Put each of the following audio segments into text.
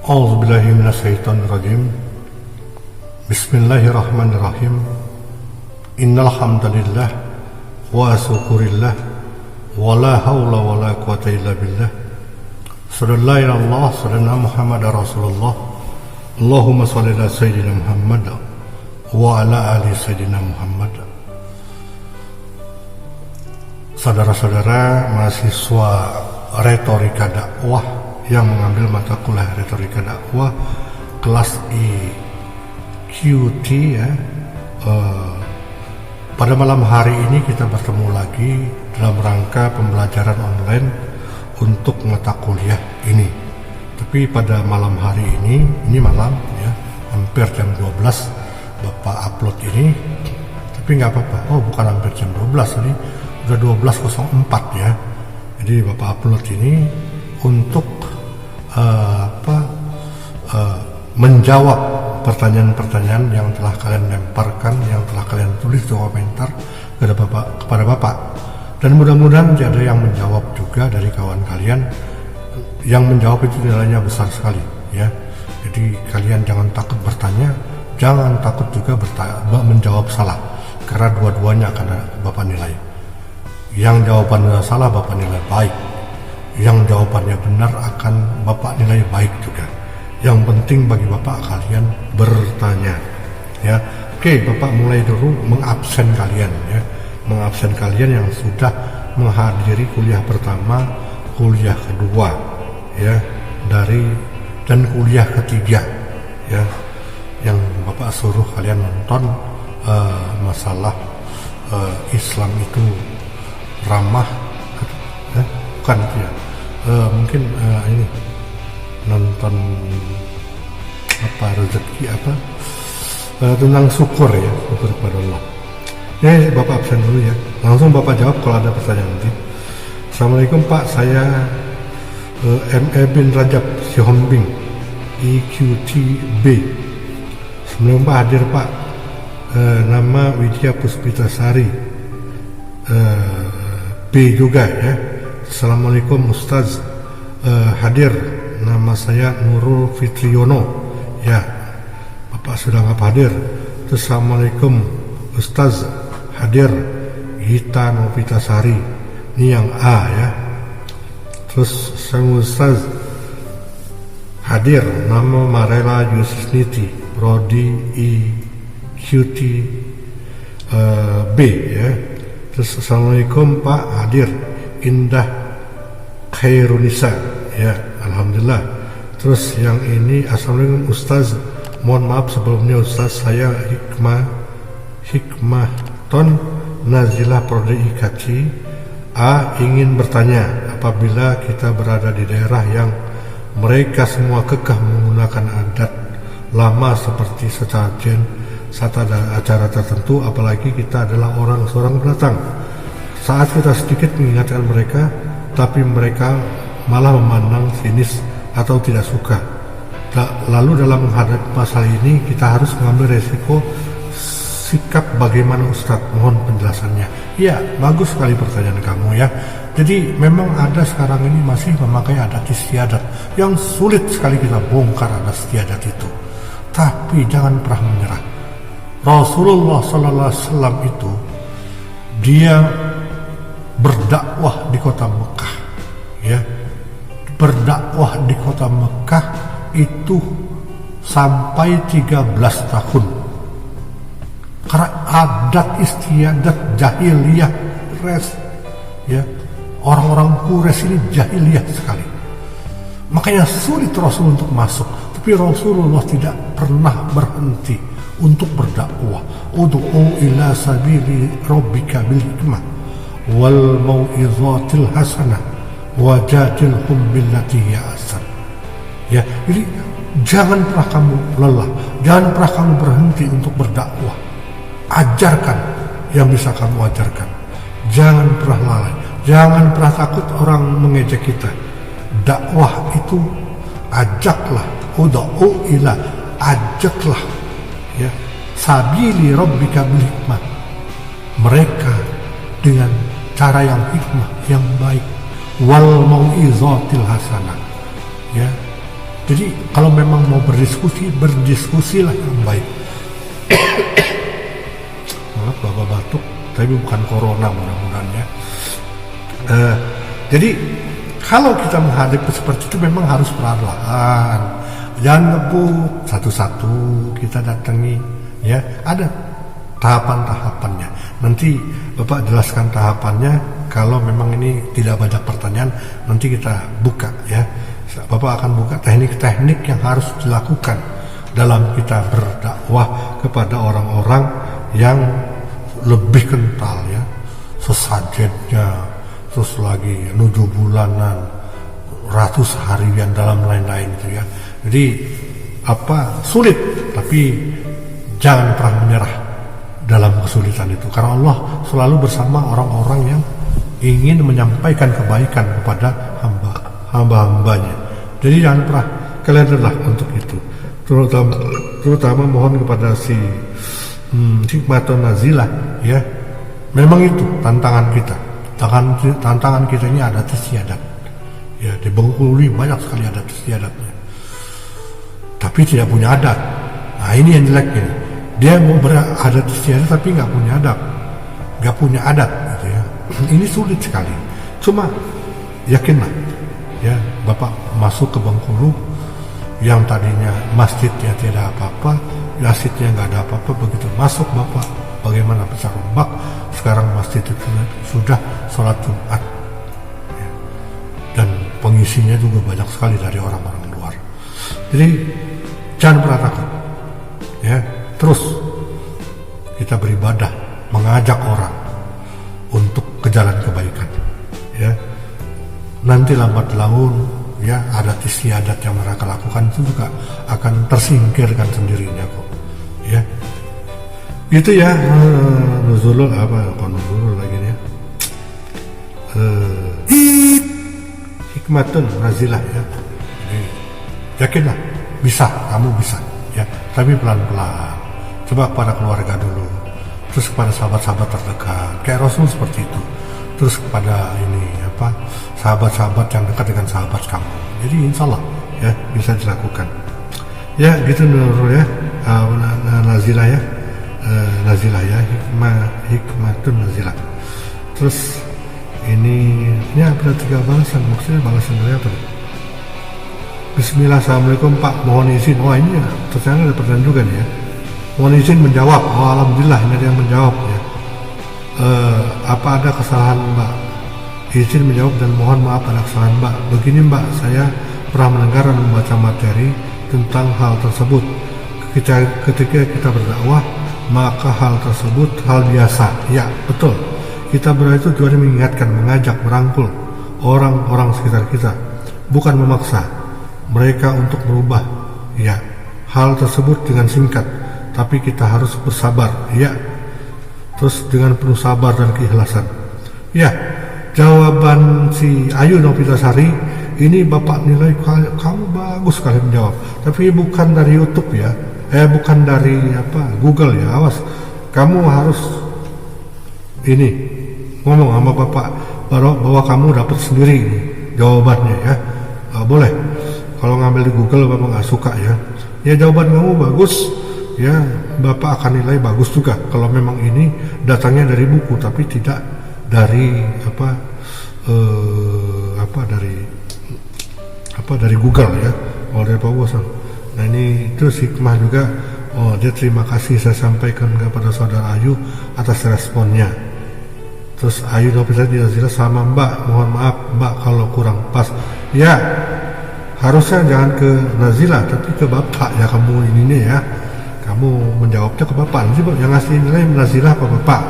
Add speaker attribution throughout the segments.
Speaker 1: A'udzubillahi minasyaitonirrajim. Bismillahirrahmanirrahim. Innal hamdalillah wa syukurillah wa la haula wa la quwata illa billah. Sallallahu alaihi wa sallam Muhammadar Rasulullah. Allahumma shalli ala sayyidina Muhammad wa ala ali sayyidina Muhammad. Saudara-saudara mahasiswa retorika dakwah yang mengambil mata kuliah retorika dakwah kelas EQT ya. Pada malam hari ini kita bertemu lagi dalam rangka pembelajaran online untuk mata kuliah ini. Tapi pada malam hari ini malam ya, hampir jam 12 Bapak upload ini. Tapi nggak apa-apa. Oh, bukan hampir jam 12 ini, udah 12.04 ya. Jadi Bapak upload ini untuk menjawab pertanyaan-pertanyaan yang telah kalian lemparkan, yang telah kalian tulis di komentar kepada Bapak. Dan mudah-mudahan ada yang menjawab juga dari kawan kalian. Yang menjawab itu nilainya besar sekali ya. Jadi kalian jangan takut bertanya, jangan takut juga menjawab salah, karena dua-duanya akan Bapak nilai. Yang jawabannya salah Bapak nilai baik, yang jawabannya benar akan Bapak nilai baik juga. Yang penting bagi Bapak kalian bertanya ya. Oke, Bapak mulai dulu mengabsen kalian ya. Mengabsen kalian yang sudah menghadiri kuliah pertama, kuliah kedua ya, dan kuliah ketiga ya. Yang Bapak suruh kalian nonton masalah Islam itu ramah ya? Bukan itu ya. Mungkin ini nonton rezeki tentang syukur ya, syukur kepada Allah. Ini Bapak absen dulu ya, langsung Bapak jawab kalau ada pertanyaan nanti. Assalamualaikum Pak, saya M.E. bin Rajab Sihombing EQTB. Sebelum Pak hadir Pak, nama Widya Puspitasari B juga ya. Assalamualaikum Ustaz, hadir, nama saya Nurul Fitriono ya. Bapak sudah nggak hadir. Terus Assalamualaikum Ustaz, hadir, Gita Novitasari, ini yang A ya. Terus saya Ustaz, hadir, nama Marela Yusniti, Prodi EQT B ya. Terus Assalamualaikum Pak, hadir, Indah Khairunisa ya, alhamdulillah. Terus yang ini, Assalamualaikum Ustaz, mohon maaf sebelumnya Ustaz, saya Hikmahton Nazilah Prodi IKT A, ingin bertanya, apabila kita berada di daerah yang mereka semua kekeh menggunakan adat lama seperti sesajen saat ada acara tertentu, apalagi kita adalah seorang pendatang, saat kita sedikit mengingatkan mereka, tapi mereka malah memandang sinis atau tidak suka. Lalu dalam menghadapi masalah ini kita harus mengambil resiko. Sikap bagaimana Ustadz? Mohon penjelasannya. Ya, bagus sekali pertanyaan kamu ya. Jadi memang ada sekarang ini masih memakai adat istiadat yang sulit sekali kita bongkar adat istiadat itu. Tapi jangan pernah menyerah. Rasulullah Sallallahu Alaihi Wasallam itu dia berdakwah di kota Mekah ya. Berdakwah di kota Mekah itu sampai 13 tahun. Karena adat istiadat jahiliyah ya, orang-orang Quraisy ini jahiliyah sekali. Makanya sulit Rasul untuk masuk. Tapi Rasulullah tidak pernah berhenti untuk berdakwah. Ud'u ila sabili rabbika bil hikmah wal mau'izatil hasanah wajadilhum billati hiya ahsan. Ya, jadi jangan pernah kamu lelah, jangan pernah kamu berhenti untuk berdakwah. Ajarkan yang bisa kamu ajarkan. Jangan pernah lalai, jangan pernah takut orang mengejek kita. Dakwah itu ajaklah, ud'u ila, ajaklah ya, sabili rabbika bil hikmah, mereka dengan cara yang hikmah, yang baik, wal mau'izatil hasanah ya, Jadi kalau memang mau berdiskusi, berdiskusilah yang baik. Maaf Bapak batuk, tapi bukan corona mudah-mudahan ya. Jadi kalau kita menghadapi seperti itu memang harus perlahan-lahan, jangan ngebut satu-satu kita datangi ya, ada tahapan-tahapannya. Nanti Bapak jelaskan tahapannya. Kalau memang ini tidak banyak pertanyaan, nanti kita buka ya. Bapak akan buka teknik-teknik yang harus dilakukan dalam kita berdakwah kepada orang-orang yang lebih kental ya, sesajennya, terus lagi 7 bulanan, ratus harian dalam lain-lain gitu ya. Jadi sulit, tapi jangan pernah menyerah dalam kesulitan itu, karena Allah selalu bersama orang-orang yang ingin menyampaikan kebaikan kepada hamba-hambanya. Jadi jangan pernah kalian lelah untuk itu. Terutama mohon kepada si Hikmatun Nazilah ya. Memang itu tantangan kita. Tantangan kita ini adat istiadat. Ya, di Bengkulu banyak sekali adat istiadatnya. Tapi tidak punya adat. Nah, ini yang jeleknya. Dia mau beradat istiadat tapi nggak punya adat. Nggak punya adat gitu ya. Ini sulit sekali. Cuma yakinlah ya, Bapak masuk ke Bengkulu yang tadinya masjidnya tidak apa-apa, masjidnya nggak ada apa-apa, begitu masuk Bapak bagaimana besar ombak, sekarang masjid itu sudah sholat Jumat ya. Dan pengisinya juga banyak sekali dari orang-orang luar. Jadi jangan pernah takut ya, terus kita beribadah, mengajak orang untuk ke jalan kebaikan ya. Nanti lambat laun ya, adat istiadat yang mereka lakukan itu juga akan tersingkirkan sendirinya kok ya. Gitu ya. Nuzulul nuzulul lagi ya, Hikmatun Nazilah ya. Jadi yakinlah bisa, kamu bisa ya, tapi pelan-pelan. Coba kepada keluarga dulu, terus kepada sahabat-sahabat terdekat kayak Rasul seperti itu, terus kepada sahabat-sahabat yang dekat dengan sahabat kamu. Jadi insya Allah ya bisa dilakukan ya. Gitu Nurul ya. Nazilah ya, Nazilah ya, Hikmatun Nazilah. Terus ini ada 3 balasan, maksudnya balasan dari apa? Bismillah, Assalamualaikum Pak, mohon izin. Wah ini ya, ternyata ada pertanyaan juga nih ya. Mohon izin menjawab. Oh alhamdulillah ini ada yang menjawab ya. Apa ada kesalahan Mbak? Izin menjawab dan mohon maaf ada kesalahan Mbak. Begini Mbak, saya pernah mendengar dan membaca materi tentang hal tersebut. Ketika kita berdakwah, maka hal tersebut hal biasa. Ya betul, kita berdakwah itu tujuannya mengingatkan, mengajak, merangkul orang-orang sekitar kita, bukan memaksa mereka untuk berubah. Ya, hal tersebut dengan singkat, tapi kita harus bersabar. Ya, terus dengan penuh sabar dan keikhlasan. Ya, jawaban si Ayu Novitasari ini Bapak nilai kamu bagus sekali menjawab, tapi bukan dari YouTube ya, bukan dari Google ya. Awas, kamu harus ini ngomong sama Bapak bahwa kamu dapat sendiri ini jawabannya ya. Boleh kalau ngambil di Google Bapak nggak suka ya. Ya jawaban kamu bagus ya, Bapak akan nilai bagus juga kalau memang ini datangnya dari buku tapi tidak dari dari Google ya. Oleh Pak Bos. Nah ini terus hikmah juga. Dia terima kasih saya sampaikan kepada saudara Ayu atas responnya. Terus Ayu bisa tidak jelas sama Mbak, mohon maaf Mbak kalau kurang pas. Ya harusnya jangan ke Nazilah tapi ke Bapak ya, kamu ininya ya. Kamu menjawabnya ke Bapak, nanti yang ngasih nilai Nazilah ke Bapak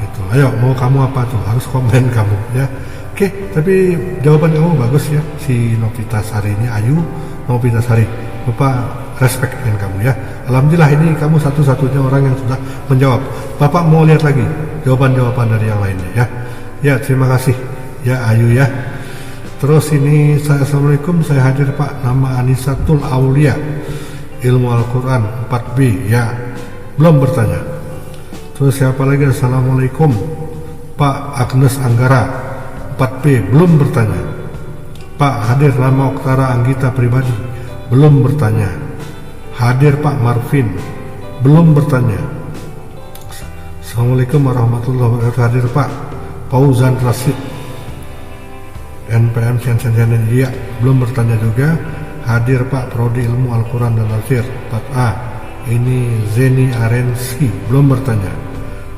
Speaker 1: gitu. Ayo mau kamu apa tuh, harus komen kamu ya. Oke, tapi jawaban kamu bagus ya, si Novitasari ini, Ayu Novitasari. Bapak respect dengan kamu ya. Alhamdulillah ini kamu satu-satunya orang yang sudah menjawab. Bapak mau lihat lagi jawaban-jawaban dari yang lainnya ya. Ya terima kasih ya Ayu ya. Terus ini Assalamualaikum, saya hadir Pak, nama Anisatul Aulia, ilmu Al-Quran 4B ya. Belum bertanya. Terus siapa lagi? Assalamualaikum Pak, Agnes Anggara 4B belum bertanya. Pak hadir nama Oktara Anggita pribadi belum bertanya. Hadir Pak Marvin, belum bertanya. Assalamualaikum warahmatullahi wabarakatuh. Hadir Pak Fauzan Rasid, NPM Sian Iya, belum bertanya juga. Hadir Pak Prodi Ilmu Al-Quran dan Tafsir 4A, ini Zeni Arensi, belum bertanya.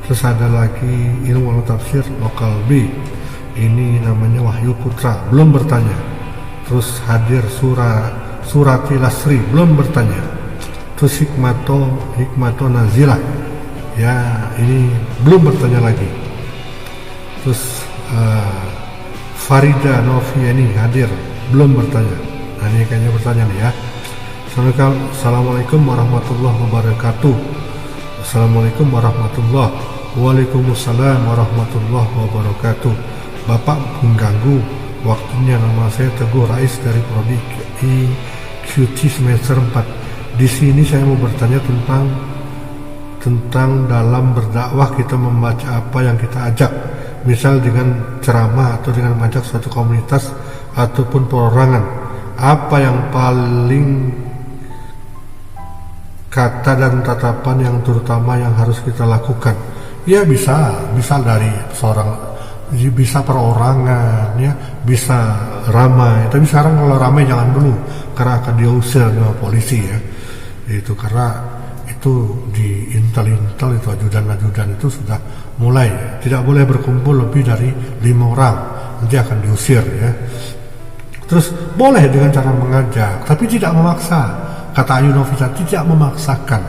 Speaker 1: Terus ada lagi Ilmu Al-Tafsir Lokal B, ini namanya Wahyu Putra, belum bertanya. Terus hadir Surati Lasri, belum bertanya. Terus Hikmato Nazilah, ya ini belum bertanya lagi. Terus Farida Noviani hadir, belum bertanya. Nah ini kayaknya bertanya nih ya. Assalamualaikum warahmatullahi wabarakatuh. Assalamualaikum warahmatullahi wabarakatuh. Waalaikumsalam warahmatullahi wabarakatuh. Bapak mengganggu waktunya. Nama saya Teguh Rais dari Prodi QT semester 4. Di sini saya mau bertanya tentang dalam berdakwah kita membaca apa yang kita ajak, misal dengan ceramah atau dengan mengajak suatu komunitas ataupun perorangan, apa yang paling kata dan tatapan yang terutama yang harus kita lakukan. Ya bisa dari seorang, bisa perorangan ya, bisa ramai. Tapi sekarang kalau ramai jangan dulu, karena akan diusir sama polisi ya. Itu karena itu di intel itu ajudan itu sudah mulai tidak boleh berkumpul lebih dari 5 orang, nanti akan diusir ya. Terus boleh dengan cara mengajak, tapi tidak memaksa. Kata Ayu Novita, tidak memaksakan,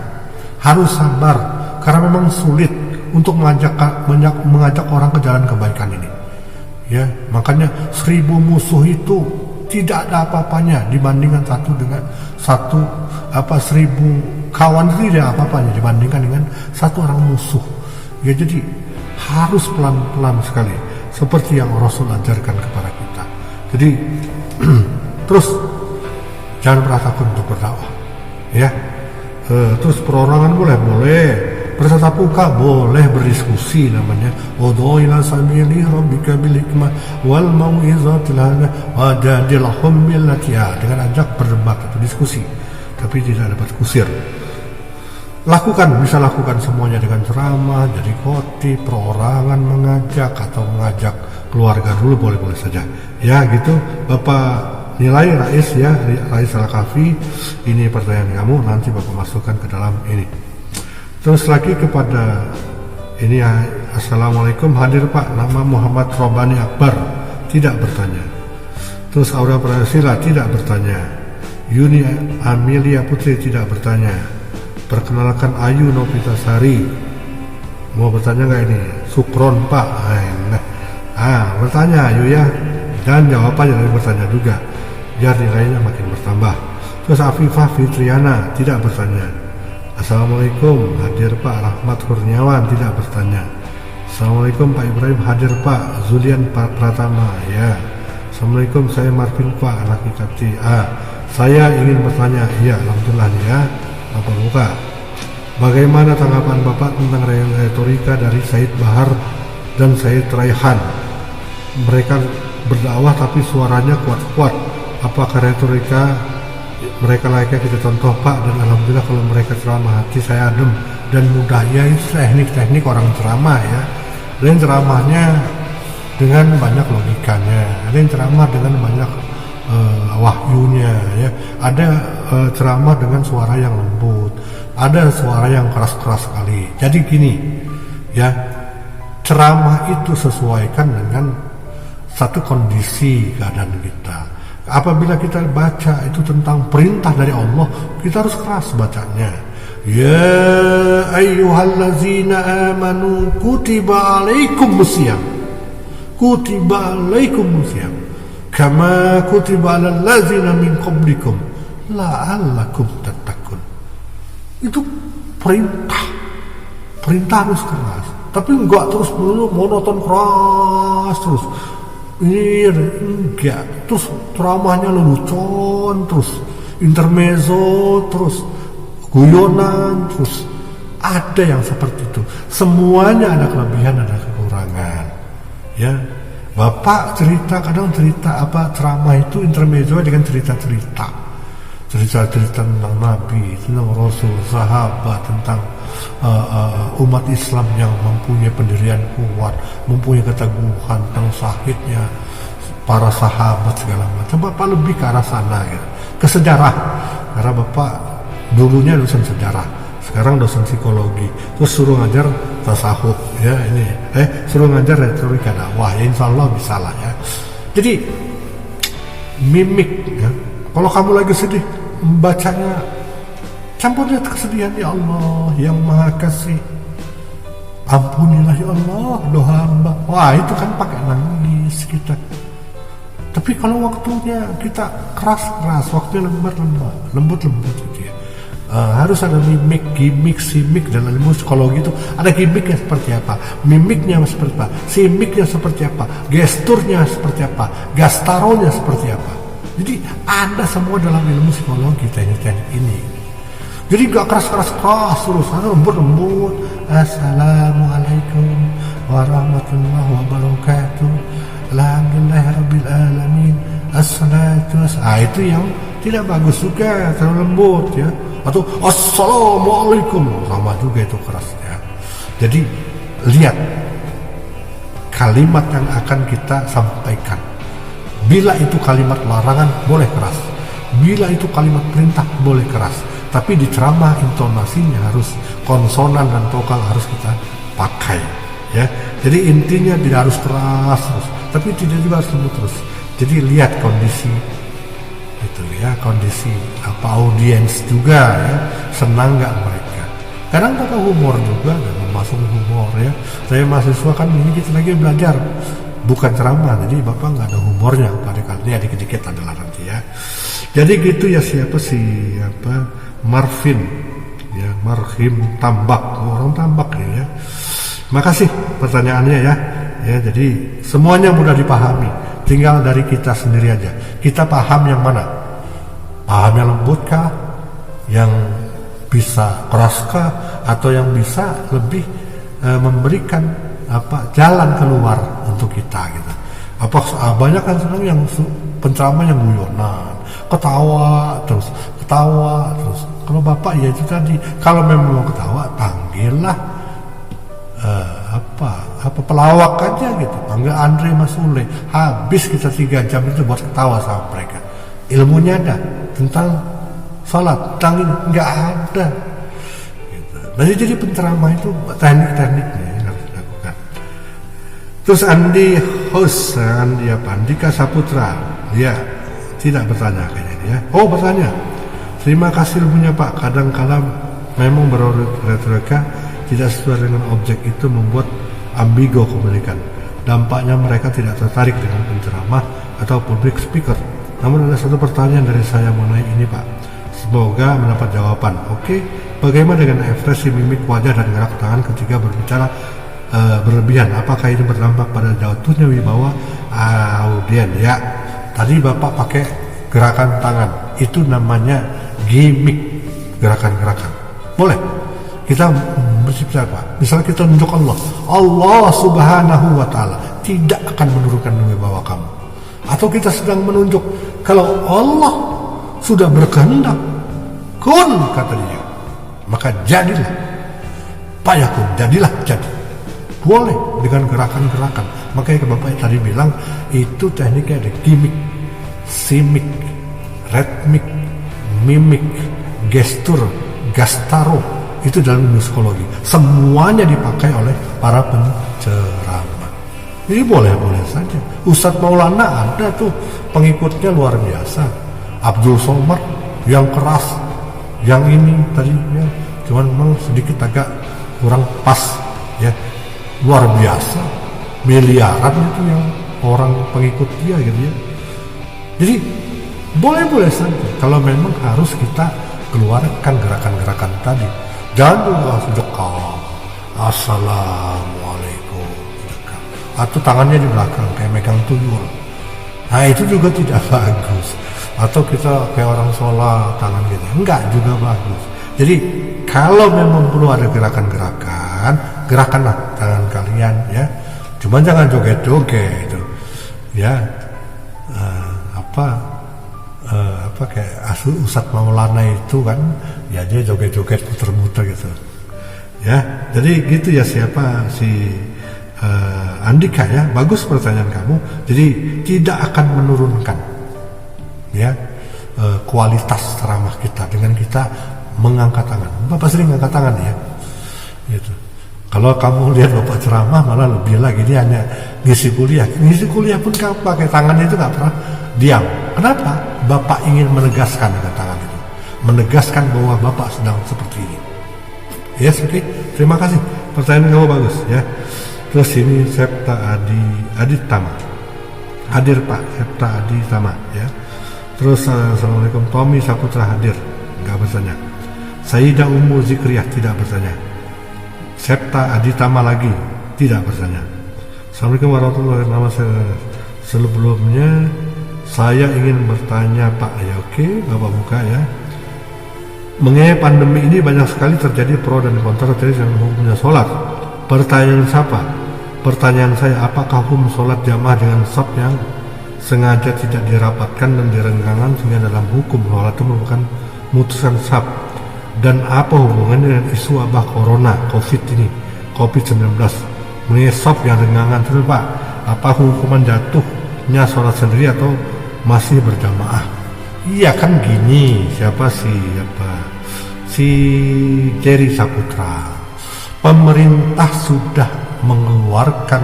Speaker 1: harus sabar, karena memang sulit untuk mengajak orang ke jalan kebaikan ini ya. Makanya 1000 musuh itu tidak ada apa-apanya dibandingkan 1000 kawan itu tidak apa-apanya dibandingkan dengan 1 orang musuh ya. Jadi harus pelan-pelan sekali, seperti yang Rasul ajarkan kepada kita. Jadi terus jangan pernah takut untuk berdakwah ya. Terus perorangan boleh, bertatap muka boleh, berdiskusi namanya ud'u ila sabili rabbika bil hikmah wal mau'izatil hasanah wajadilhum billati, dengan ajak berdebat atau diskusi, tapi tidak dapat kusir. Bisa lakukan semuanya dengan ceramah, jadi khotib, perorangan mengajak atau mengajak keluarga dulu, boleh-boleh saja ya gitu. Bapak nilai Rais ya, Rais Al-Kafi, ini pertanyaan kamu, nanti Bapak masukkan ke dalam ini. Terus lagi kepada ini ya, Assalamualaikum, hadir Pak, nama Muhammad Robani Akbar, tidak bertanya. Terus Aura Prasila tidak bertanya. Yuni Amelia Putri tidak bertanya. Perkenalkan Ayu Novitasari, mau bertanya nggak ini? Sukron Pak, bertanya Ayu ya, dan jawabannya dari bertanya juga, biar nilainya makin bertambah. Terus Afifah Fitriana tidak bertanya. Assalamualaikum, hadir Pak Rahmat Kurniawan, tidak bertanya. Assalamualaikum Pak Ibrahim, hadir Pak Zulian Pratama ya. Assalamualaikum, saya Marvin Pak, anak IKT. Saya ingin bertanya, iya alhamdulillah ya, Bapak buka. Bagaimana tanggapan Bapak tentang retorika dari Said Bahar dan Said Raihan? Mereka berdakwah tapi suaranya kuat-kuat. Apakah retorika mereka layaknya kita contoh Pak? Dan alhamdulillah kalau mereka ceramah hati saya adem dan mudah ya. Itu teknik-teknik orang ceramah ya. Ada yang ceramahnya dengan banyak logikanya, ada yang ceramah dengan banyak wahyunya ya. Ada ceramah dengan suara yang lembut, ada suara yang keras-keras sekali. Jadi gini ya, ceramah itu sesuaikan dengan satu kondisi keadaan kita. Apabila kita baca itu tentang perintah dari Allah, kita harus keras bacanya. Ya ayyuhallazina amanu kutiba alaikumusiyam, kutiba alaikumusiyam kama kutiba alal ladzina min qablikum la'allakum tattaqun. Itu perintah harus keras, tapi enggak terus dulu monoton keras terus. Enggak, terus ceramahnya lelucon, terus intermezzo, terus guyonan, terus ada yang seperti itu. Semuanya ada kelebihan, ada kekurangan ya. Bapak cerita, kadang cerita ceramah itu intermezzo dengan cerita-cerita cerita-cerita tentang Nabi, tentang Rasul, sahabat, tentang umat Islam yang mempunyai pendirian kuat, mempunyai keteguhan, tentang syahidnya para sahabat segala macam. Bapak lebih ke arah sana ya, ke sejarah, karena Bapak dulunya dosen sejarah, sekarang dosen psikologi, terus suruh ngajar tasawuf ya, ini suruh ngajar retorika dakwah ya, insya Allah bisa lah ya. Jadi mimik ya, kalau kamu lagi sedih bacanya campur lihat kesedihan, ya Allah yang maha kasih, ampunilah ya Allah doa hamba. Wah itu kan pakai nangis kita. Tapi kalau waktunya kita keras-keras, waktunya lembut-lembut gitu ya. Harus ada mimik, gimik, simik. Dalam ilmu psikologi itu ada gimiknya seperti apa, mimiknya seperti apa, simiknya seperti apa, gesturnya seperti apa, gastaronya seperti apa. Jadi ada semua dalam ilmu psikologi teknik-teknik ini. Jadi gak keras-keras terus, ada lembut-lembut. Assalamualaikum warahmatullahi wabarakatuh, alhamdulillahirabbil alamin, assalatu wassalamu. Itu yang tidak bagus juga, terlalu lembut ya. Atau assalamualaikum, sama juga itu kerasnya. Jadi lihat kalimat yang akan kita sampaikan. Bila itu kalimat larangan boleh keras, bila itu kalimat perintah boleh keras. Tapi di ceramah intonasinya harus konsonan dan vokal harus kita pakai ya. Jadi intinya tidak harus keras terus, tapi tidak juga harus lembut terus. Jadi lihat kondisi itu ya, kondisi audiens juga ya, senang nggak mereka. Kadang ada humor juga dan masuk humor ya. Saya mahasiswa kan ini kita lagi belajar, bukan ceramah, jadi Bapak nggak ada humornya pada kali ini, dikit-dikit adalah nanti ya. Jadi gitu ya, siapa sih Marvin ya, Marhim Tambak, orang Tambak ya. Makasih pertanyaannya ya. Ya, jadi semuanya mudah dipahami, tinggal dari kita sendiri aja. Kita paham yang mana? Paham yang lembut kah? Yang bisa keras kah? Atau yang bisa lebih memberikan jalan keluar untuk kita gitu. Banyak kan senang yang penceramah yang guyonan, ketawa terus. Kalau Bapak ya itu tadi, kalau memang mau ketawa panggillah pelawak aja gitu, panggil Andre Masule, habis kita 3 jam itu buat ketawa sama mereka. Ilmunya ada tentang sholat, tentang ini nggak ada gitu. Jadi penceramah itu teknik-tekniknya yang harus dilakukan. Terus Andi Andika Saputra, dia tidak bertanya kayaknya dia. Oh bertanya, terima kasih ilmunya Pak. Kadang-kadang memang berretorika tidak sesuai dengan objek, itu membuat ambigu komunikan. Dampaknya mereka tidak tertarik dengan penceramah atau public speaker. Namun ada satu pertanyaan dari saya mengenai ini Pak. Semoga mendapat jawaban. Oke, bagaimana dengan ekspresi mimik wajah dan gerak tangan ketika berbicara berlebihan? Apakah ini berdampak pada jatuhnya wibawa audien? Ya, tadi Bapak pakai gerakan tangan, itu namanya gimmick, gerakan-gerakan. Boleh kita berbicara, misalnya kita menunjuk Allah Subhanahu wa ta'ala tidak akan menurunkan wibawa kamu. Atau kita sedang menunjuk, kalau Allah sudah berkehendak, kun kata dia, maka jadilah, payakun, jadilah jadi. Boleh dengan gerakan-gerakan. Makanya Bapak tadi bilang itu tekniknya ada gimmick, simik, ritmik, mimik, gestur, gastaro. Itu dalam ilmu psikologi. Semuanya dipakai oleh para penceramah. Jadi boleh-boleh saja. Ustadz Maulana ada tuh pengikutnya luar biasa. Abdul Somad yang keras, yang ini tadi ya, cuman memang sedikit agak kurang pas ya. Luar biasa, miliaran itu yang orang pengikut dia gitu ya. Jadi boleh-boleh saja kalau memang harus kita keluarkan gerakan-gerakan tadi. Jangan juga sedekah, assalamualaikum, sedekah. Atau tangannya di belakang kayak megang tuyul. Nah itu juga tidak bagus. Atau kita kayak orang sholat tangan gitu, enggak juga bagus. Jadi kalau memang perlu ada gerakan-gerakan, gerakanlah tangan kalian ya. Cuma jangan joget-joget itu ya. kayak Ustadz Maulana itu kan, ya dia joget-joget muter-muter gitu. Ya, jadi gitu ya siapa si Andika ya, bagus pertanyaan kamu. Jadi tidak akan menurunkan ya kualitas ceramah kita dengan kita mengangkat tangan. Bapak sering angkat tangan ya, gitu. Kalau kamu lihat Bapak ceramah malah lebih lagi, dia hanya ngisi kuliah pun kamu pakai tangannya itu nggak pernah diam. Kenapa? Bapak ingin menegaskan dengan tangan itu, menegaskan bahwa Bapak sedang seperti ini. Yes, oke. Terima kasih. Pertanyaan kamu bagus ya. Terus ini Septa Adi Tama. Hadir Pak, Septa Adi Tama ya. Terus Assalamualaikum, Tommy Saputra hadir, nggak bertanya. Sayyidah Ummu Zikriyah tidak bertanya. Septa Aditama lagi tidak bertanya. Assalamualaikum warahmatullahi wabarakatuh. Sebelumnya saya ingin bertanya Pak, ya oke, Bapak buka ya. Mengenai pandemi ini banyak sekali terjadi pro dan kontra terkait dengan hukumnya sholat. Pertanyaan siapa? Pertanyaan saya, apakah hukum sholat jamaah dengan shaf yang sengaja tidak dirapatkan dan direnggangan sehingga dalam hukum sholat itu merupakan mutusan shaf? Dan apa hubungannya dengan isu wabah corona, COVID-19 mengenai shaf yang renggangan terus Pak? Apa hukuman jatuhnya sholat sendiri atau masih berjamaah? Iya kan gini, si Jerry Saputra, pemerintah sudah mengeluarkan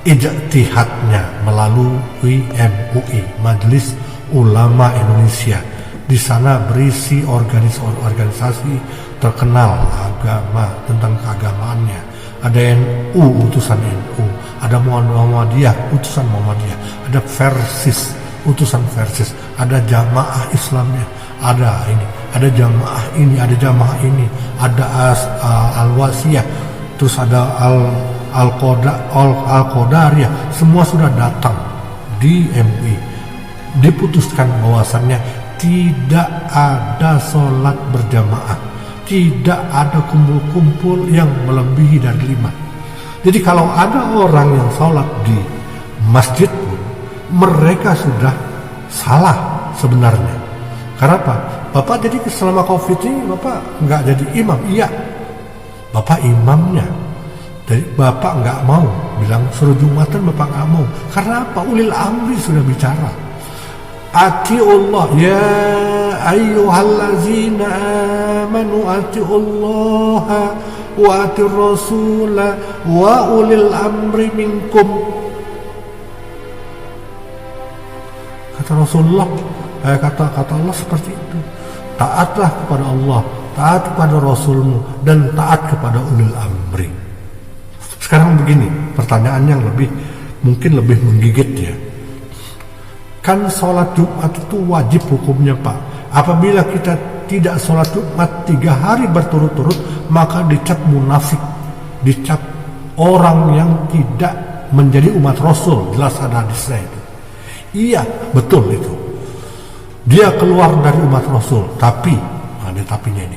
Speaker 1: ijtihadnya melalui MUI, Majelis Ulama Indonesia. Di sana berisi organisasi terkenal agama tentang keagamaannya. Ada NU, utusan NU, ada Muhammadiyah, utusan Muhammadiyah, ada Versis, utusan Versis, ada Jamaah Islamnya, ada jamaah ini, ada Al-Wasiyah, terus ada Al-Qadariyah, semua sudah datang di MUI. Diputuskan bahwasannya tidak ada sholat berjamaah, tidak ada kumpul-kumpul yang melebihi dari 5. Jadi kalau ada orang yang sholat di masjid pun, mereka sudah salah sebenarnya. Karena apa? Bapak jadi selama COVID ini Bapak nggak jadi imam. Iya, Bapak imamnya. Jadi Bapak nggak mau bilang suruh Jumatan, Bapak nggak mau. Karena apa? Ulil amri sudah bicara. Atiullah ya ayyuhallazina amanu atiullaha wa atir rasula wa ulil amri minkum. Kata Rasulullah, kata Allah seperti itu. Taatlah kepada Allah, taat kepada Rasulmu, dan taat kepada ulil amri. Sekarang begini, pertanyaan yang mungkin lebih menggigit ya. Kan sholat Jumat itu wajib hukumnya Pak. Apabila kita tidak sholat Jumat 3 hari berturut-turut, maka dicap munafik, dicap orang yang tidak menjadi umat Rasul. Jelas ada hadisnya itu. Iya, betul itu. Dia keluar dari umat Rasul, tapi ada tapinya ini.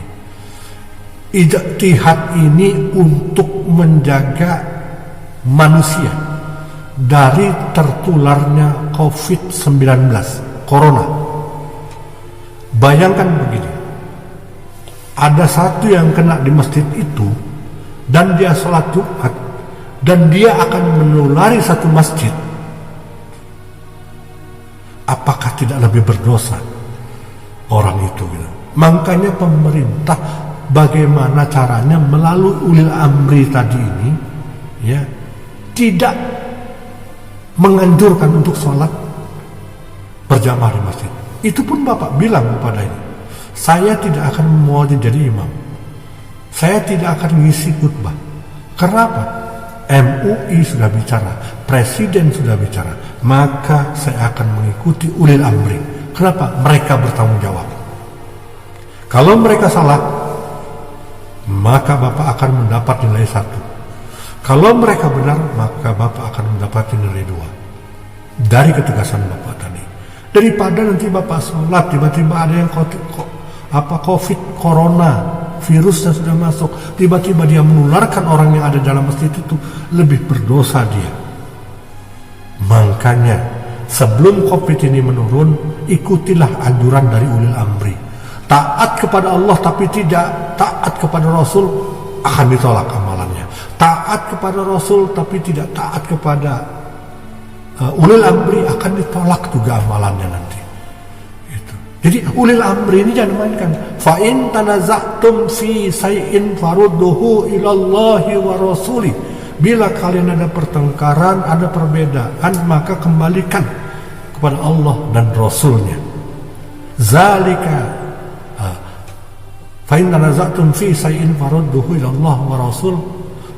Speaker 1: Ijtihad ini untuk menjaga manusia dari tertularnya COVID-19, Corona. Bayangkan begini, ada satu yang kena di masjid itu, dan dia sholat Jumat, dan dia akan menulari satu masjid. Apakah tidak lebih berdosa orang itu? Gitu. Makanya pemerintah bagaimana caranya melalui ulil amri tadi ini, ya, tidak menganjurkan untuk sholat berjamaah di masjid. Itu pun Bapak bilang kepada ini, saya tidak akan mau jadi imam, saya tidak akan ngisi khutbah. Kenapa? MUI sudah bicara, Presiden sudah bicara, maka saya akan mengikuti ulil amri. Kenapa? Mereka bertanggung jawab. Kalau mereka salah, maka Bapak akan mendapat nilai 1. Kalau mereka benar, maka Bapak akan mendapat nilai 2 dari ketegasan Bapak tadi. Daripada nanti Bapak sholat, tiba-tiba ada yang COVID, Corona, virusnya sudah masuk, tiba-tiba dia menularkan orang yang ada dalam masjid itu, lebih berdosa dia. Makanya sebelum COVID ini menurun, ikutilah anjuran dari ulil amri. Taat kepada Allah tapi tidak taat kepada Rasul, akan ditolak amalannya. Taat kepada Rasul tapi tidak taat kepada ulil amri, akan ditolak juga amalannya nanti. Gitu. Jadi ulil amri ini jangan mainkan. Fa in tanaza'tum fi shay'in farudduhu ilallahi wa rasuli. Bila kalian ada pertengkaran, ada perbedaan, maka kembalikan kepada Allah dan Rasulnya. Zalika fa in tanaza'tum fi shay'in farudduhu ilallahi wa rasul.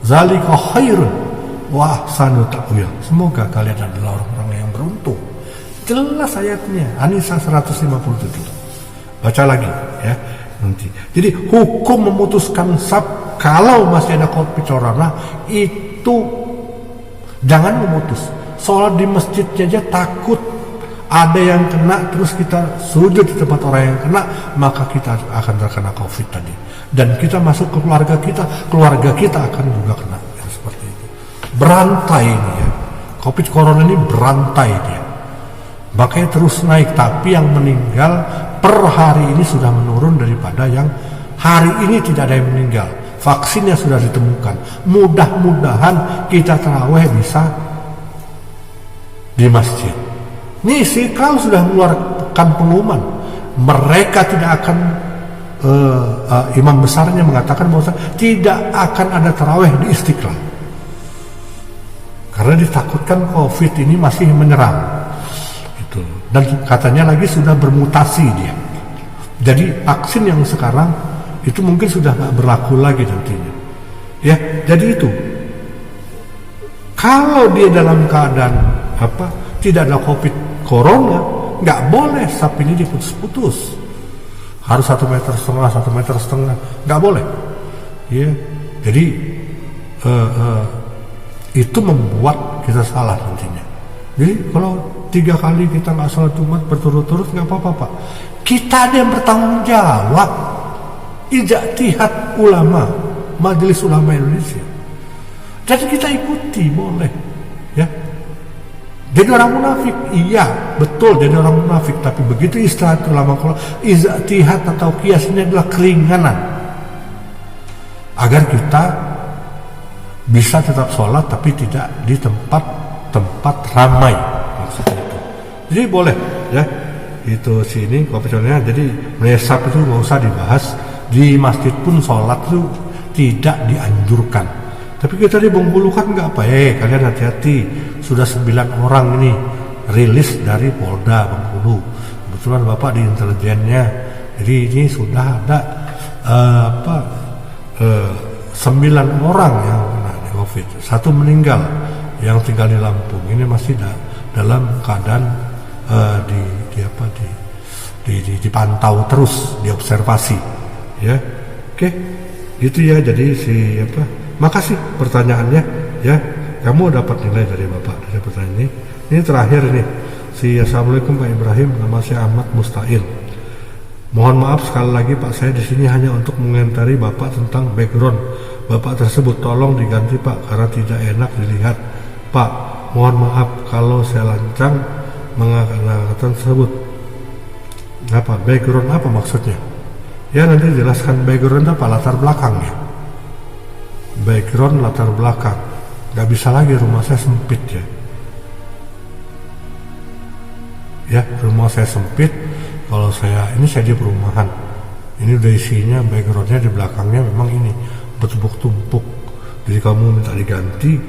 Speaker 1: Zalika khairun wa ahsanu ta'wil. Semoga kalian adalah orang-orang yang beruntung. Jelas ayatnya, An-Nisa 157. Baca lagi ya nanti. Jadi hukum memutuskan sab kalau masih ada COVID corona itu jangan memutus. Sholat di masjid aja takut ada yang kena, terus kita sujud di tempat orang yang kena, maka kita akan terkena COVID tadi. Dan kita masuk ke keluarga kita akan juga kena. Ya, seperti itu. Berantai ini ya. COVID corona ini berantai dia. Makanya terus naik, tapi yang meninggal per hari ini sudah menurun daripada yang hari ini tidak ada yang meninggal. Vaksinnya sudah ditemukan. Mudah-mudahan kita tarawih bisa di masjid. Ini Istiqlal sudah mengeluarkan pengumuman. Mereka tidak akan imam besarnya mengatakan bahwa tidak akan ada tarawih di Istiqlal. Karena ditakutkan COVID ini masih menyerang. Dan katanya lagi sudah bermutasi dia. Jadi vaksin yang sekarang itu mungkin sudah nggak berlaku lagi nantinya. Ya, jadi itu. Kalau dia dalam keadaan tidak ada COVID corona, nggak boleh sapinya diputus-putus. Harus 1,5 meter, 1,5 meter, nggak boleh. Ya, jadi itu membuat kita salah nantinya. Jadi kalau 3 kali kita nggak sholat Jumat berturut-turut nggak apa-apa, Pak. Kita ada yang bertanggung jawab. Ijtihad ulama, Majelis Ulama Indonesia. Jadi kita ikuti boleh, ya. Jadi orang munafik, iya betul jadi orang munafik. Tapi begitu istilah ulama kalau ijtihad atau qiyas ini adalah keringanan agar kita bisa tetap sholat tapi tidak di tempat ramai. Jadi boleh ya itu sini kopinya. Jadi mesap itu nggak usah dibahas. Di masjid pun sholat itu tidak dianjurkan. Tapi kita di Bengkulu kan nggak apa. Kalian hati-hati. Sudah 9 orang ini rilis dari Polda Bengkulu. Kebetulan Bapak di intelijennya. Jadi ini sudah ada 9 orang yang kena COVID. 1 meninggal yang tinggal di Lampung. Ini masih dalam keadaan dipantau terus, diobservasi, ya. Oke, gitu ya. Jadi makasih pertanyaannya, ya. Kamu dapat nilai dari Bapak dari pertanyaan ini. Ini terakhir ini. Assalamualaikum Pak Ibrahim, nama saya Ahmad Musta'il. Mohon maaf sekali lagi Pak, saya di sini hanya untuk mengomentari Bapak tentang background Bapak tersebut. Tolong diganti Pak, karena tidak enak dilihat. Pak, mohon maaf kalau saya lancang mengatakan tersebut. Apa background apa maksudnya? Ya nanti jelaskan background apa, latar belakangnya. Background latar belakang. Gak bisa lagi, rumah saya sempit ya. Ya rumah saya sempit. Kalau saya di perumahan. Ini udah isinya backgroundnya di belakangnya memang ini bertumpuk-tumpuk. Jadi kamu minta diganti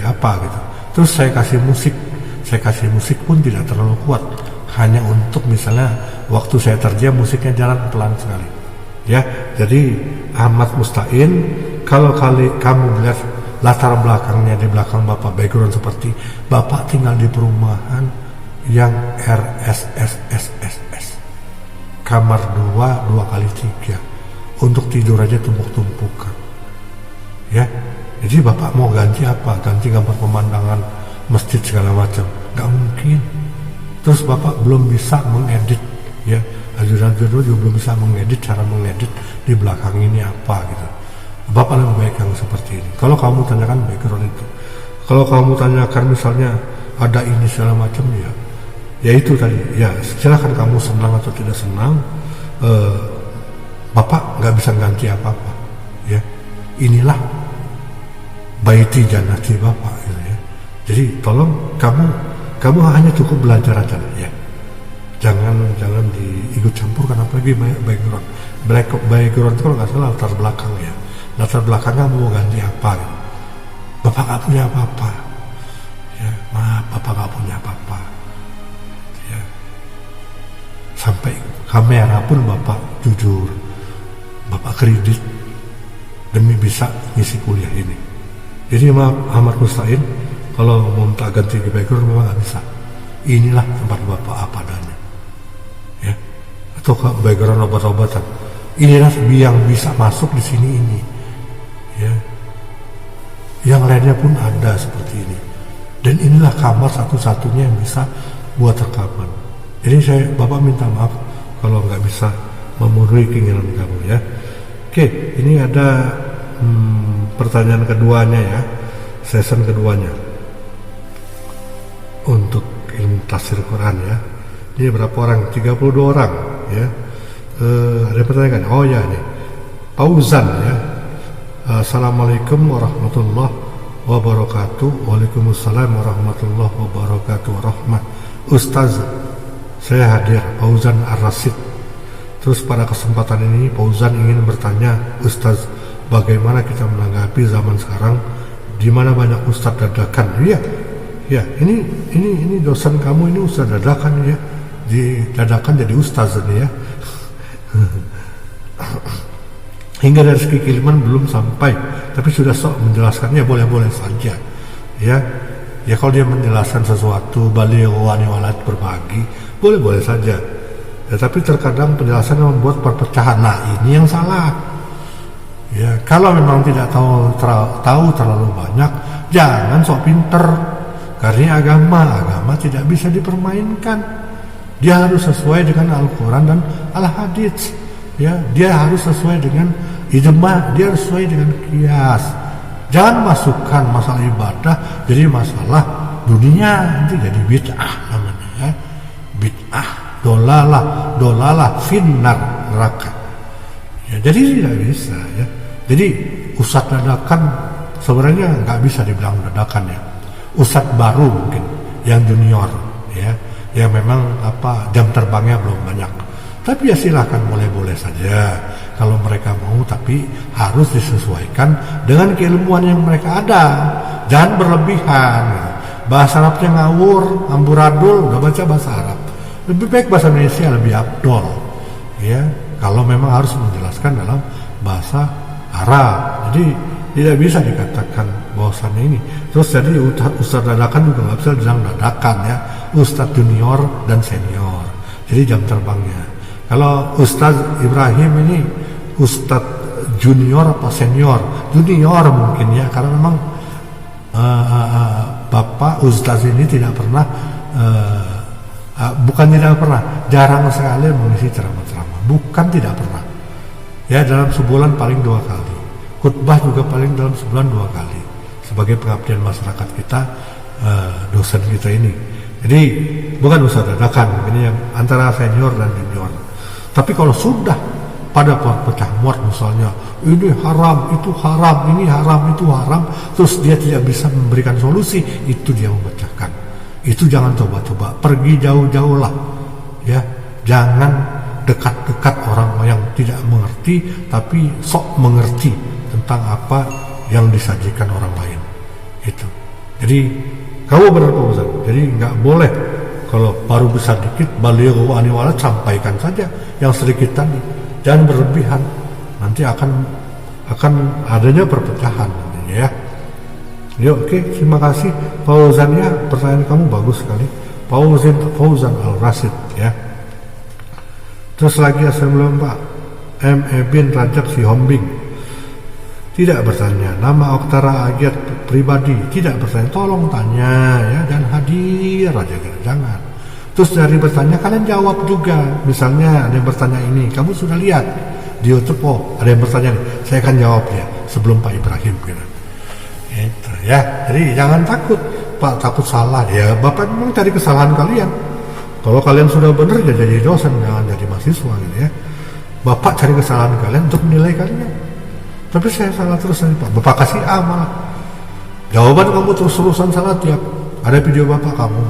Speaker 1: apa gitu. Terus saya kasih musik pun tidak terlalu kuat, hanya untuk misalnya waktu saya terjam musiknya jalan pelan sekali, ya. Jadi Ahmad Musta'in, kalau kamu melihat latar belakangnya di belakang Bapak background seperti Bapak tinggal di perumahan yang RSSSSS, kamar 2x3, untuk tidur aja tumpuk-tumpukan, ya. Jadi Bapak mau ganti apa? Ganti gambar pemandangan masjid segala macam? Gak mungkin. Terus Bapak belum bisa mengedit, ya. Ajudan-ajudan juga belum bisa mengedit, cara mengedit di belakang ini apa gitu. Bapak lebih baik yang seperti ini. Kalau kamu tanyakan background itu, kalau kamu tanyakan misalnya ada ini segala macam ya itu tadi ya, silakan kamu senang atau tidak senang, Bapak nggak bisa ganti apa-apa ya. Inilah baiti jannati Bapak gitu ya. Jadi tolong kamu hanya cukup belajar aja ya. Jangan diikut campurkan, apalagi background itu kalau nggak salah latar belakang ya. Latar belakangnya mau ganti apa gitu. Bapak nggak punya apa-apa ya, maaf Bapak nggak punya apa-apa ya. Sampai kamera pun Bapak jujur, Bapak kredit demi bisa ngisi kuliah ini. Jadi Ahmad Mustain kalau mau minta ganti di background memang nggak bisa. Inilah tempat Bapak apa adanya ya. Atau ke background obat-obatan, inilah yang bisa masuk di sini ini ya. Yang lainnya pun ada seperti ini. Dan inilah kamar satu-satunya yang bisa buat rekaman. Jadi Bapak minta maaf kalau nggak bisa memenuhi keinginan kamu ya. Oke, ini ada pertanyaan keduanya ya, season keduanya untuk ilmu tafsir Quran ya. Ini berapa orang? 32 orang ya. Ada pertanyaan? Oh ya nih, Fauzan ya. Assalamualaikum warahmatullahi wabarakatuh. Waalaikumsalam warahmatullahi wabarakatuh. Rahmat Ustaz, saya hadir, Fauzan Ar-Rasid. Terus pada kesempatan ini Fauzan ingin bertanya, Ustaz, bagaimana kita menanggapi zaman sekarang di mana banyak ustaz dadakan? Ya, ini dosen kamu ini ustaz dadakan ya, didadakan jadi ustaz ini ya. Hingga dari segi kiriman belum sampai, tapi sudah sok menjelaskannya, boleh-boleh saja ya. Ya kalau dia menjelaskan sesuatu, balighu anni walat, berbagi, boleh-boleh saja ya. Tapi terkadang penjelasan membuat perpecahan, nah ini yang salah ya. Kalau memang tidak tahu terlalu banyak, jangan sok pinter. Karena agama tidak bisa dipermainkan. Dia harus sesuai dengan Al-Quran dan Al-Hadits ya. Dia harus sesuai dengan ijma, dia harus sesuai dengan qiyas. Jangan masukkan masalah ibadah jadi masalah dunia, nanti jadi bid'ah namanya ya. Bid'ah, dolalah finnar, neraka ya. Jadi tidak bisa ya. Jadi ustadz dadakan sebenarnya nggak bisa dibilang dadakan ya. Ustadz baru mungkin yang junior ya, yang memang jam terbangnya belum banyak. Tapi ya silahkan, boleh-boleh saja kalau mereka mau, tapi harus disesuaikan dengan keilmuan yang mereka ada. Jangan berlebihan gitu. Bahasa Arabnya ngawur, amburadul, udah baca bahasa Arab. Lebih baik bahasa Indonesia lebih abdol ya, kalau memang harus menjelaskan dalam bahasa Arab. Jadi tidak bisa dikatakan bahwasannya ini. Terus jadi ustaz dadakan juga nggak bisa bilang dadakan ya. Ustaz junior dan senior. Jadi jam terbangnya. Kalau Ustaz Ibrahim ini Ustaz junior apa senior? Junior mungkin ya, karena memang Bapak Ustaz ini tidak pernah, bukan tidak pernah, jarang sekali mengisi ceramah-ceramah. Bukan tidak pernah. Ya, dalam sebulan paling 2 kali. Khutbah juga paling dalam sebulan 2 kali. Sebagai pengabdian masyarakat kita, dosen kita ini. Jadi bukan usaha dadakan, ini yang antara senior dan junior. Tapi kalau sudah pada pecah muat misalnya, ini haram, itu haram, ini haram, itu haram, terus dia tidak bisa memberikan solusi, itu dia memecahkan. Itu jangan coba-coba, pergi jauh-jauh lah ya. Jangan dekat-dekat orang yang tidak mengerti, tapi sok mengerti tentang apa yang disajikan orang lain. Itu. Jadi kamu benar Pak Ustaz. Jadi nggak boleh kalau baru bisa dikit, balighu anni walat, sampaikan saja yang sedikit tadi. Jangan berlebihan. Nanti akan adanya perpecahan nantinya ya. Ya oke, terima kasih Fauzan ya, pertanyaan kamu bagus sekali. Fauzan Al-Rasid ya. Terus lagi assalamualaikum Pak M. Ebin Rajab Sihombing. Tidak bertanya nama Oktara Agiat pribadi, tidak bertanya, tolong tanya ya, dan hadir aja gitu, jangan. Terus dari bertanya kalian jawab juga. Misalnya ada yang bertanya ini, kamu sudah lihat di YouTube, oh ada yang bertanya nih, saya akan jawab ya sebelum Pak Ibrahim gitu ya. Jadi jangan takut Pak takut salah. Ya Bapak memang cari kesalahan kalian. Kalau kalian sudah benar ya jadi dosen, jangan jadi mahasiswa gitu ya. Bapak cari kesalahan kalian untuk menilai kalian. Tapi saya salah terus nih Pak. Bapak kasih A malah. Jawaban kamu terus-terusan salah tiap ada video Bapak kamu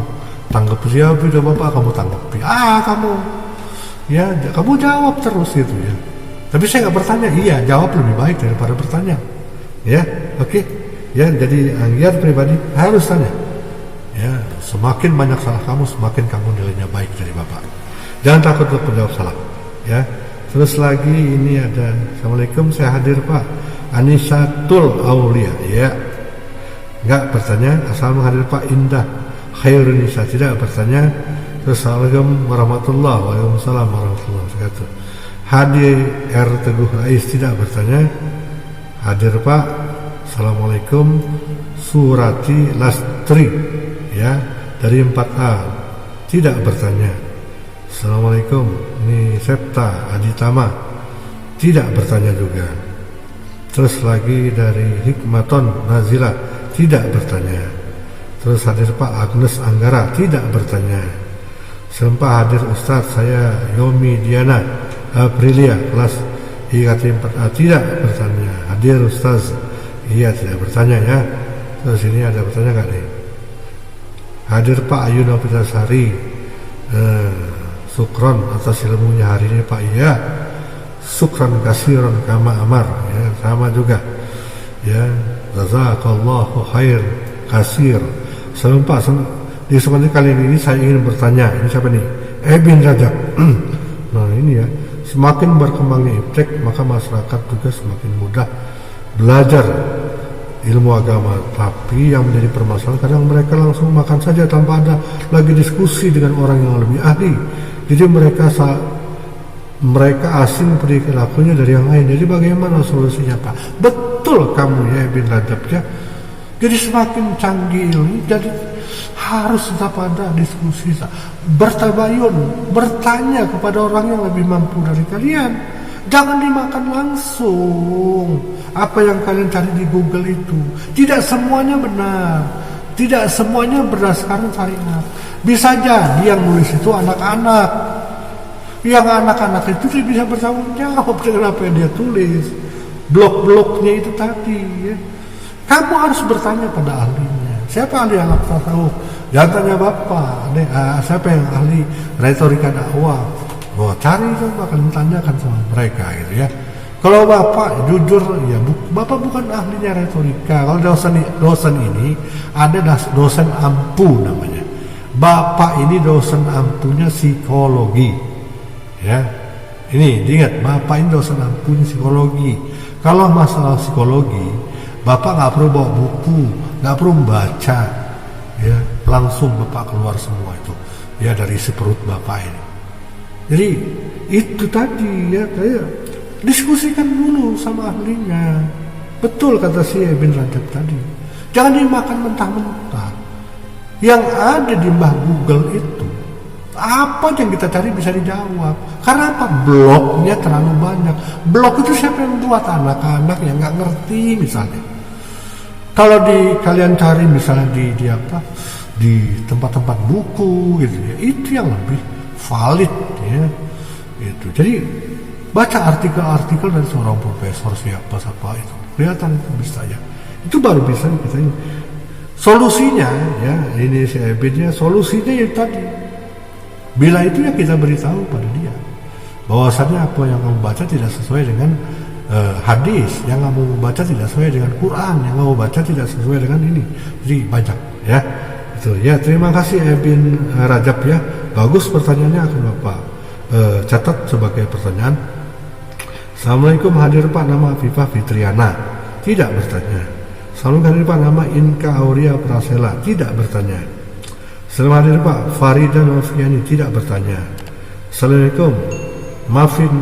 Speaker 1: tanggapi, ya video Bapak kamu tanggapi. Kamu ya kamu jawab terus gitu ya. Tapi saya nggak bertanya. Iya, jawab lebih baik daripada bertanya. Ya, oke. Ya, jadi Anggiar pribadi harus tanya. Ya, semakin banyak salah kamu, semakin kamu nilainya baik dari Bapak. Jangan takut untuk menjawab salah. Ya. Terus lagi ini ada, Assalamualaikum, saya hadir Pak. Anisatul Aulia. Ya. Enggak bertanya. Assalamualaikum hadir Pak Indah Khairunisa. Tidak bertanya. Terus Assalamualaikum warahmatullahi wabarakatuh. Waalaikumsalam warahmatullahi wabarakatuh. Hadir R. Teguh Rais. Tidak bertanya. Hadir Pak. Assalamualaikum Surati Lastri. Ya, dari 4A. Tidak bertanya. Assalamualaikum, ini Septa Aditama. Tidak bertanya juga. Terus lagi dari Hikmaton Nazila. Tidak bertanya. Terus hadir Pak Agnes Anggara. Tidak bertanya. Sempat hadir Ustadz, saya Yomi Diana Aprilia, kelas IKT 4A. Tidak bertanya. Hadir Ustadz. Iya, tidak bertanya ya. Terus ini ada bertanya gak nih? Hadir Pak Ayu Novitasari. Sukron atas ilmunya hari ini Pak. Iya. Sukron kasiron kama amar. Ya, sama juga. Ya. Jazakallahu khair kasir. Sebelum Pak, di kesempatan kali ini saya ingin bertanya. Ini siapa nih? Bin Rajab. Nah ini ya. Semakin berkembangnya iptek, maka masyarakat juga semakin mudah belajar ilmu agama. Tapi yang menjadi permasalahan kadang mereka langsung makan saja tanpa ada lagi diskusi dengan orang yang lebih ahli. Jadi mereka asing perilakunya dari yang lain. Jadi bagaimana solusinya Pak? Betul kamu ya Bin Rajab ya. Jadi semakin canggih ilmu, jadi harus tetap ada diskusi, bertabayun, bertanya kepada orang yang lebih mampu dari kalian. Jangan dimakan langsung apa yang kalian cari di Google itu. Tidak semuanya benar, tidak semuanya berdasarkan syariat. Bisa jadi yang nulis itu anak-anak. Yang anak-anak itu tidak bisa bertanggung jawab dengan apa yang dia tulis. Blok-bloknya itu tadi ya. Kamu harus bertanya pada ahlinya. Siapa ahli alam tasawuf? Jangan tanya Bapak. Siapa yang ahli retorika dakwah? Cari coba kalian tanyakan sama mereka gitu ya. Kalau Bapak jujur ya, Bapak bukan ahlinya retorika. Kalau dosen ini ada dosen ampu namanya. Bapak ini dosen ampunya psikologi. Ya. Ini diingat, Bapak ini dosen ampunya psikologi. Kalau masalah psikologi, Bapak nggak perlu bawa buku, nggak perlu membaca, ya langsung Bapak keluar semua itu, ya dari isi perut Bapak ini. Jadi itu tadi ya, kayak diskusikan dulu sama ahlinya. Betul kata si Bin Rajab tadi. Jangan dimakan mentah-mentah. Yang ada di mbah Google itu, apa yang kita cari bisa dijawab. Karena apa? Blognya terlalu banyak. Blog itu siapa yang buat? Anak-anak yang nggak ngerti misalnya. Kalau kalian cari misalnya di tempat-tempat buku gitu ya, itu yang lebih valid ya. Itu. Jadi baca artikel-artikel dari seorang profesor siapa itu. Kelihatan itu bisa ya. Itu baru bisa kita ini. Solusinya ya, ini si Ebinnya solusinya yang tadi. Bila itu ya kita beritahu pada dia bahwasannya apa yang kamu baca tidak sesuai dengan hadis, yang kamu baca tidak sesuai dengan Quran, yang kamu baca tidak sesuai dengan ini. Jadi banyak ya. Itu ya, terima kasih Bin Rajab ya. Bagus pertanyaannya, akan Bapak catat sebagai pertanyaan. Assalamualaikum, hadir Pak, nama Afifah Fitriana. Tidak bertanya. Assalamualaikum, hadir Pak, nama Inka Auria Prasela. Tidak bertanya. Assalamualaikum, hadir Pak, Farida Noviani. Tidak bertanya. Assalamualaikum, Mafin